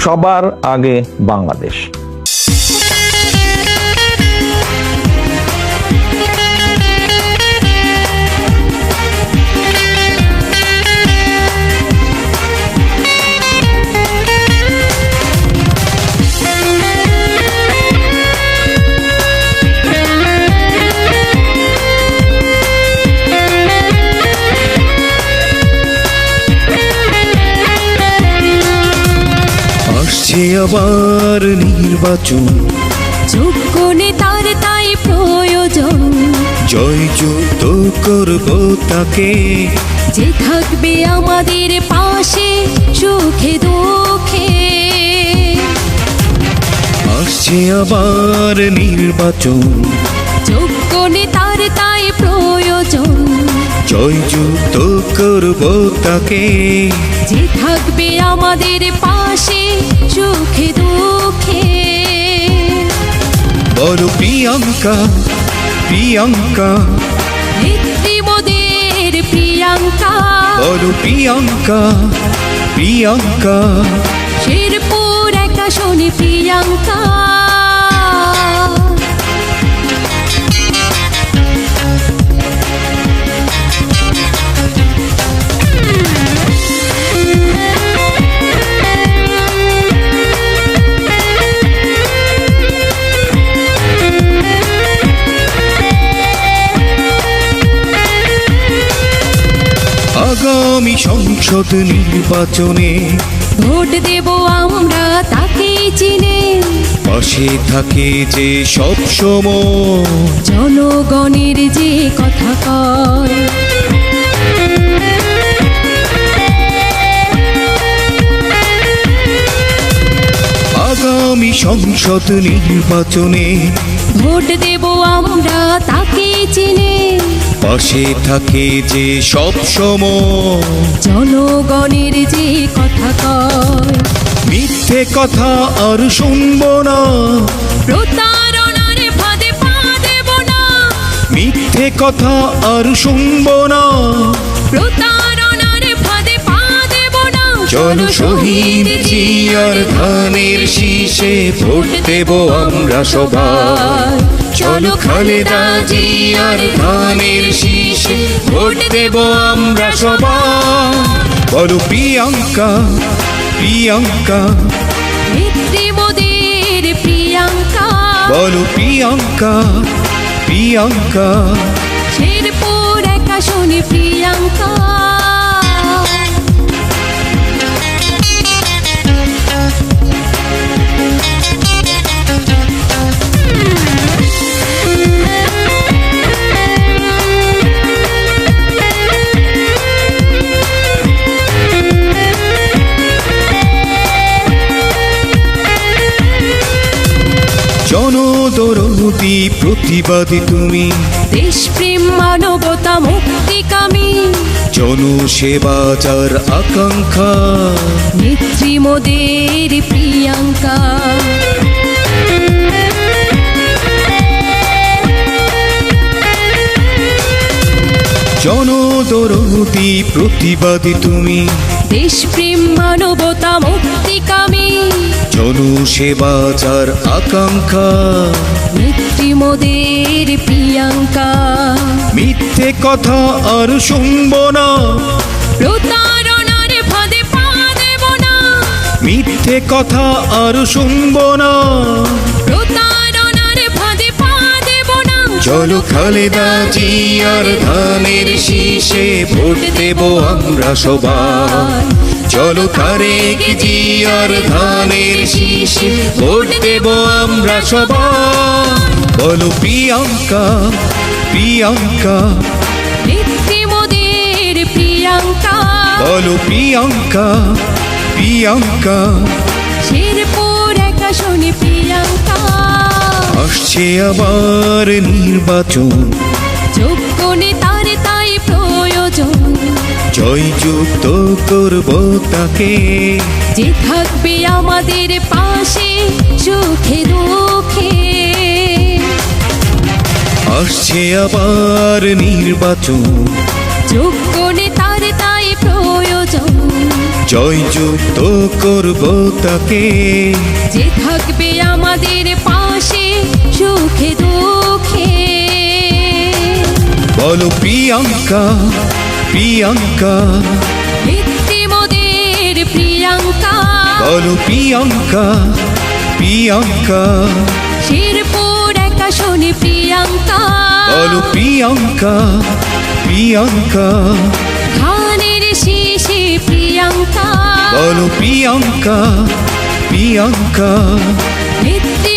সবার আগে বাংলাদেশ। আবার নির্বাচন, যোগ্য নেতার তাই প্রয়োজন। জয়যুক্ত করব তাকে, যে থাকবে আমাদের পাশে সুখে দুঃখে। আসছে আবার নির্বাচন, যোগ্য নেতার তাই প্রয়োজন। জয়যুক্ত করব তাকে, যে থাকবে আমাদের পাশে সুখে দুঃখে। বড় প্রিয়াঙ্কা, প্রিয়াঙ্কা, নেত্রী মোদের প্রিয়াঙ্কা। বড় প্রিয়াঙ্কা, প্রিয়াঙ্কা, শেরপুর এক আসনে প্রিয়াঙ্কা। আগামী সংসদ নির্বাচনে ভোট দেব আমরা তাকে চিনে, পাশে থাকে যে সব সময়, জনগণের যে কথা কয়। আগামী সংসদ নির্বাচনে ভোট দেব আমরা তাকে চিনে, পাশে থাকে যে সব সময়, জনগণের যে কথা কয়। মিথ্যে কথা আর শুনবো না, প্রতারণার ফাঁদে পা দেব না। মিথ্যে কথা আর শুনবো না, প্রতারণার ফাঁদে পা দেব না। চলো শহীদ জিয়ার ধানের শীষে ভোট দেব আমরা সবাই, চলো খালেদা জিয়ার ধানের শীষে ভোট দেব আমরা সবাই। বলো প্রিয়াঙ্কা, প্রিয়াঙ্কা, নেত্রী মোদের প্রিয়াঙ্কা। বলো প্রিয়াঙ্কা, প্রিয়াঙ্কা, শেরপুর এক আসনে প্রিয়াঙ্কা। জনদরদি প্রতিবাদী তুমি, দেশপ্রেম মানবতা মুক্তিকামী, জনসেবা যার আকাঙ্ক্ষা, নেত্রী মোদের প্রিয়াঙ্কা। জনদরদি প্রতিবাদী তুমি, দেশপ্রেম মানবতা মুক্তিকামী, জনসেবা যার আকাঙ্ক্ষা, নেত্রী মোদের প্রিয়াঙ্কা। মিথ্যে কথা আর শুনবো না, প্রতারণার ফাঁদে পা দেব না। মিথ্যে কথা আর শুনবো না, প্রতারণার ফাঁদে পা দেব না। চলো খালেদা জিয়ার ধানের শীষে ভোট দেব আমরা সবাই, চলো তারেক জিয়ার ধানের শীষে ভোট দেব আমরা সবাই। বলো প্রিয়াঙ্কা, প্রিয়াঙ্কা, নেত্রী মোদের প্রিয়াঙ্কা। বলো প্রিয়াঙ্কা, প্রিয়াঙ্কা, শেরপুর এক আসনে প্রিয়াঙ্কা। আসছে আবার নির্বাচন, যোগ্য নেতার তাই প্রয়োজন। জয়যুক্ত করব তাকে, যে থাকবে আমাদের পাশে সুখে দুঃখে। আসছে আবার নির্বাচন, যোগ্য নেতার তাই প্রয়োজন। জয়যুক্ত করব তাকে। যে থাকবে আমাদের পাশে সুখে দুঃখে। বলো প্রিয়াঙ্কা, প্রিয়াঙ্কা, ভিত্তি মোদের প্রিয়াঙ্কা। বলো প্রিয়াঙ্কা, প্রিয়াঙ্কা, শেরপুর একাশনে প্রিয়াঙ্কা। বলো প্রিয়াঙ্কা, প্রিয়াঙ্কা, ধানের শীষে প্রিয়াঙ্কা। বলো প্রিয়াঙ্কা, প্রিয়াঙ্কা, ভিত্তি